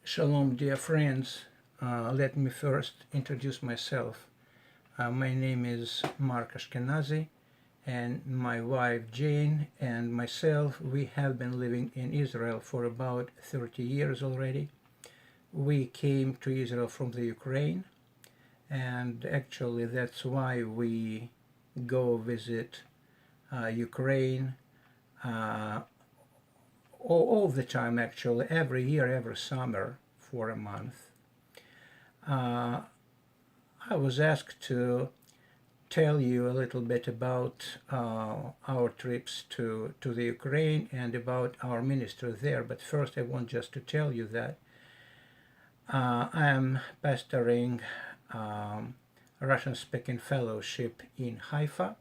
Shalom, dear friends. Let me first introduce myself. My name is Zhanna Ashkenazi, and my wife Jane and myself, we have been living in Israel for about 30 years already. We came to Israel from the Ukraine, and actually that's why we go visit Ukraine uh, all the time, actually, every year, every summer for a month. I was asked to tell you a little bit about our trips to the Ukraine and about our ministry there. But first, I want just to tell you that I am pastoring Russian-speaking fellowship in Haifa.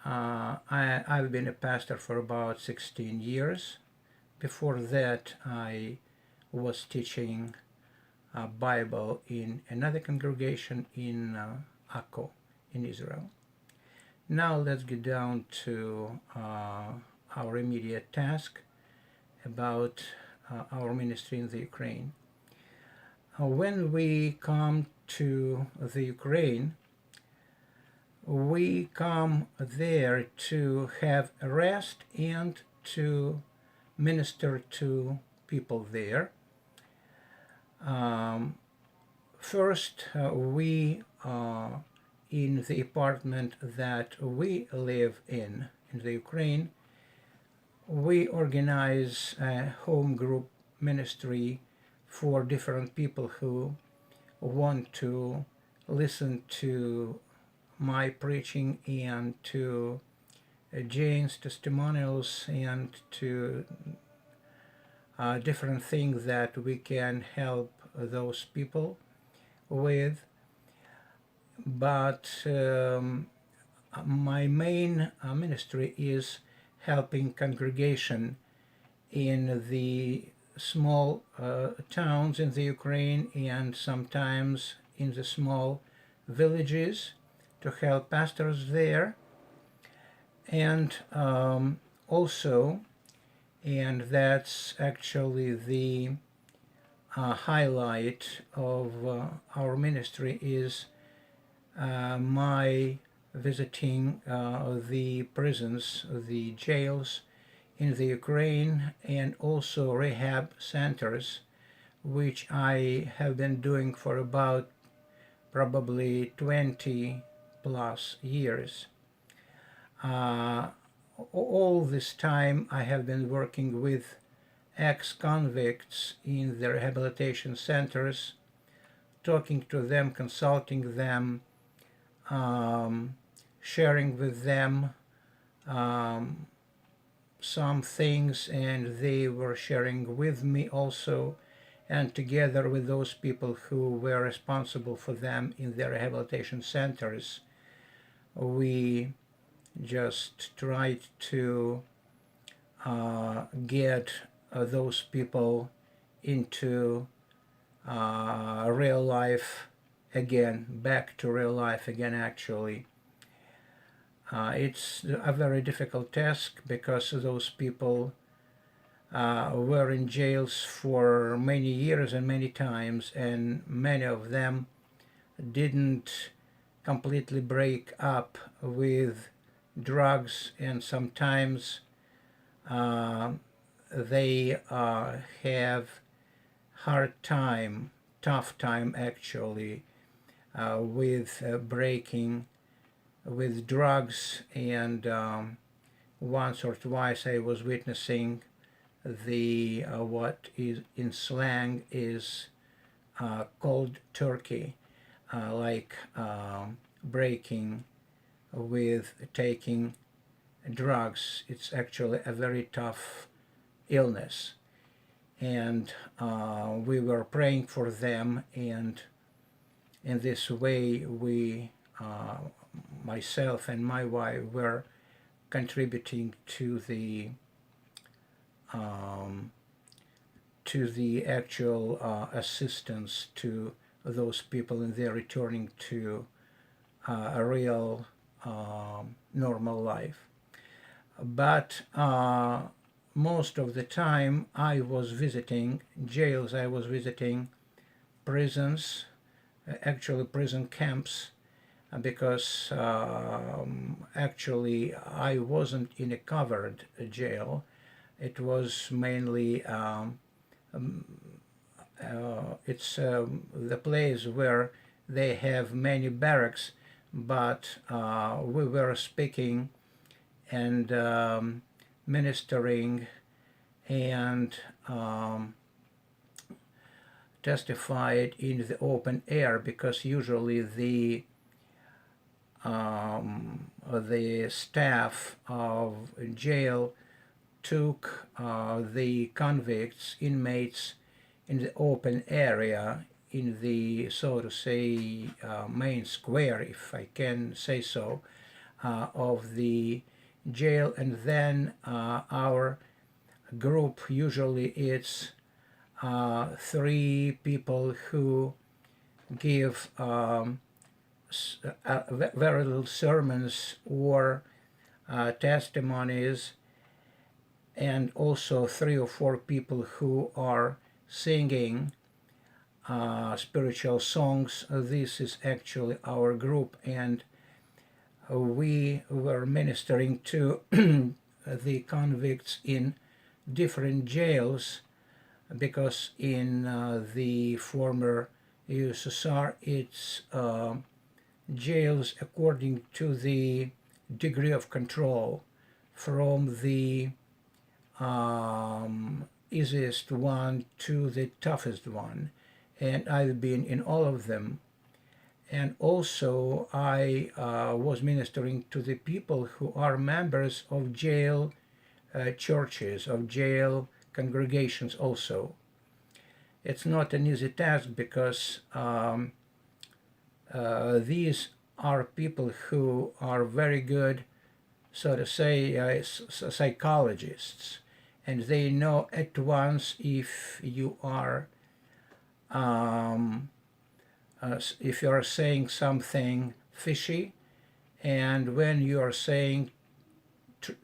I've been a pastor for about 16 years. Before that, I was teaching Bible in another congregation in Akko in Israel. Now let's get down to our immediate task about our ministry in the Ukraine. When we come to the Ukraine, we come there to have a rest and to minister to people there. First, we in the apartment that we live in the Ukraine, we organize a home group ministry for different people who want to listen to my preaching and to Jane's testimonials and to different things that we can help those people with. But my main ministry is helping congregation in the small towns in the Ukraine and sometimes in the small villages to help pastors there. And also, and that's actually the highlight of our ministry, is my visiting the prisons, the jails in the Ukraine, and also rehab centers, which I have been doing for about probably 20 plus years. All this time I have been working with ex-convicts in the rehabilitation centers, talking to them, consulting them, sharing with them some things, and they were sharing with me also, and together with those people who were responsible for them in their rehabilitation centers, we just tried to get those people into real life again, back to real life again, actually. It's a very difficult task because those people were in jails for many years and many times, and many of them didn't completely break up with drugs, and sometimes they have tough time actually with breaking with drugs. And once or twice I was witnessing the what is in slang is cold turkey, like breaking with taking drugs. It's actually a very tough illness, and we were praying for them, and in this way we, myself and my wife, were contributing to the actual assistance to those people in their returning to a real normal life. But most of the time I was visiting jails, I was visiting prisons, actually prison camps, because actually I wasn't in a covered jail. It was mainly it's the place where they have many barracks, but we were speaking and ministering and testified in the open air, because usually the staff of jail took the convicts, inmates, in the open area, in the, so to say, main square, if I can say so, of the jail. And then our group, usually it's 3 people who give very little sermons or testimonies, and also 3 or 4 people who are singing spiritual songs. This is actually our group, and we were ministering to the convicts in different jails, because in the former USSR it's jails according to the degree of control, from the easiest one to the toughest one, and I've been in all of them. And also I was ministering to the people who are members of jail churches, of jail congregations also. It's not an easy task, because these are people who are very good, so to say, psychologists, and they know at once if you are saying something fishy, and when you are saying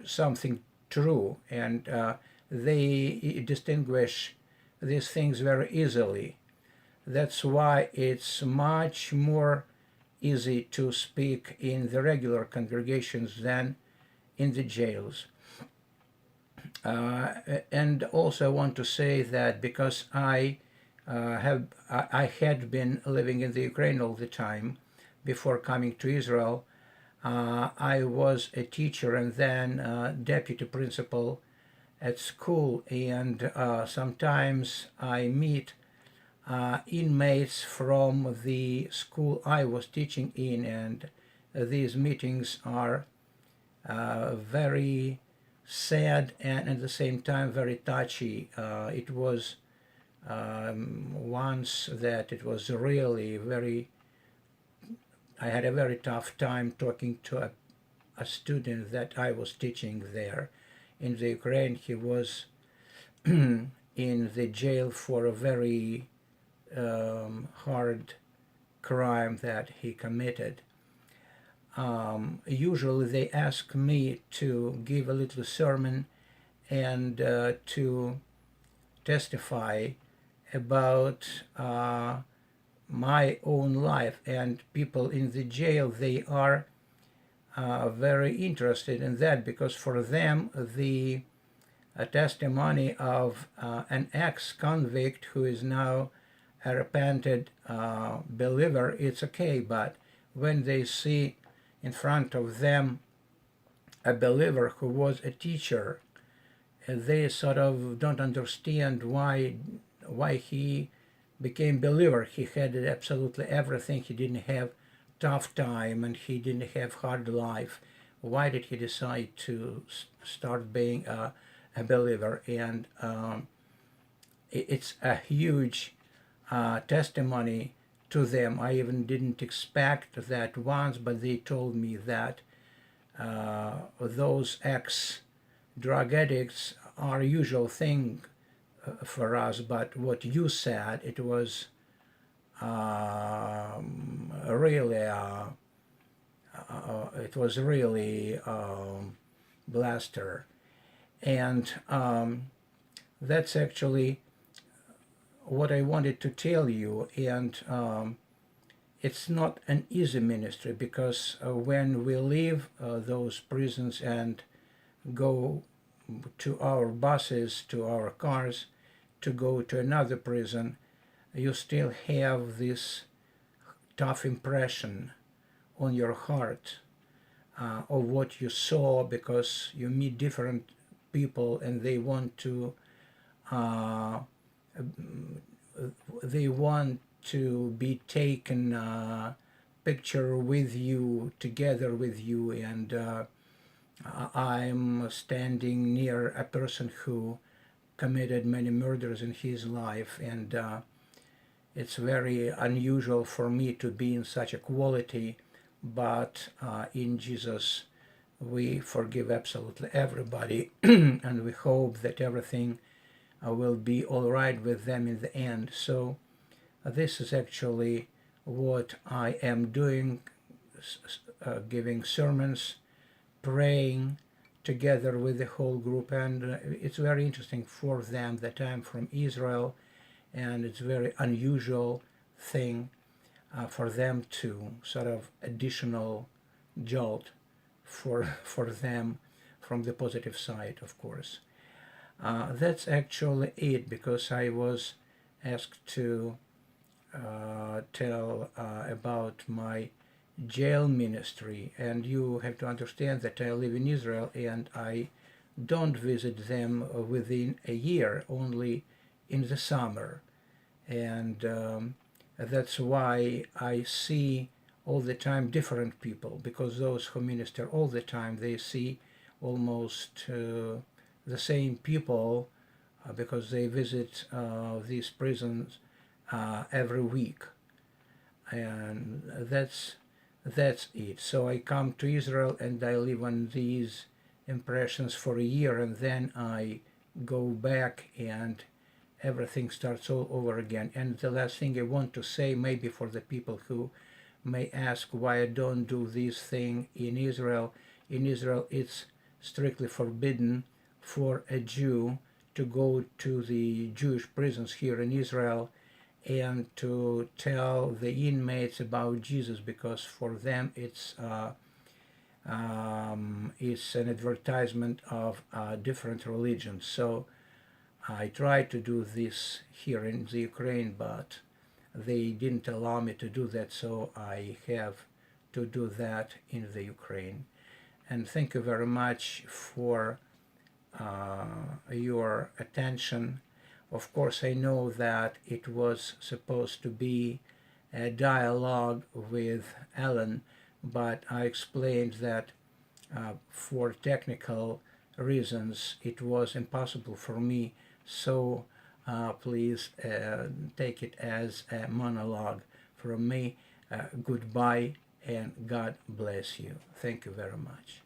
something true, and they distinguish these things very easily. That's why it's much more easy to speak in the regular congregations than in the jails. And also I want to say that because I had been living in the Ukraine all the time before coming to Israel. I was a teacher and then deputy principal at school, and sometimes I meet inmates from the school I was teaching in, and these meetings are very sad and at the same time very touchy. It was once that it was really very, I had a very tough time talking to a student that I was teaching there in the Ukraine. He was in the jail for a very hard crime that he committed. Usually they ask me to give a little sermon and to testify about my own life, and people in the jail, they are very interested in that, because for them the testimony of an ex-convict who is now a repented believer, it's okay, but when they see in front of them a believer who was a teacher, they sort of don't understand why he became believer. He had absolutely everything. He didn't have tough time and he didn't have hard life. Why did he decide to start being a believer? And it's a huge testimony to them. I even didn't expect that once, but they told me that those ex-drug addicts are a usual thing for us, but what you said, it was really blaster. And that's actually what I wanted to tell you. And it's not an easy ministry, because when we leave those prisons and go to our buses, to our cars, to go to another prison, you still have this tough impression on your heart of what you saw, because you meet different people and uh, they want to be taken picture with you, together with you. And I'm standing near a person who committed many murders in his life, and it's very unusual for me to be in such a quality, but in Jesus we forgive absolutely everybody, and we hope that everything will be all right with them in the end. So this is actually what I am doing, giving sermons, praying together with the whole group. And it's very interesting for them that I'm from Israel, and it's very unusual thing for them to sort of additional jolt for them from the positive side, of course. That's actually it, because I was asked to tell about my jail ministry, and you have to understand that I live in Israel and I don't visit them within a year, only in the summer. And that's why I see all the time different people, because those who minister all the time, they see almost the same people, because they visit these prisons every week. And that's it. So I come to Israel and I live on these impressions for a year, and then I go back and everything starts all over again. And the last thing I want to say, maybe for the people who may ask why I don't do this thing in Israel it's strictly forbidden for a Jew to go to the Jewish prisons here in Israel and to tell the inmates about Jesus, because for them it's an advertisement of different religions. So I tried to do this here in the Ukraine, but they didn't allow me to do that, so I have to do that in the Ukraine. And thank you very much for your attention. Of course, I know that it was supposed to be a dialogue with Alan, but I explained that for technical reasons it was impossible for me. So please take it as a monologue from me. Goodbye and God bless you. Thank you very much.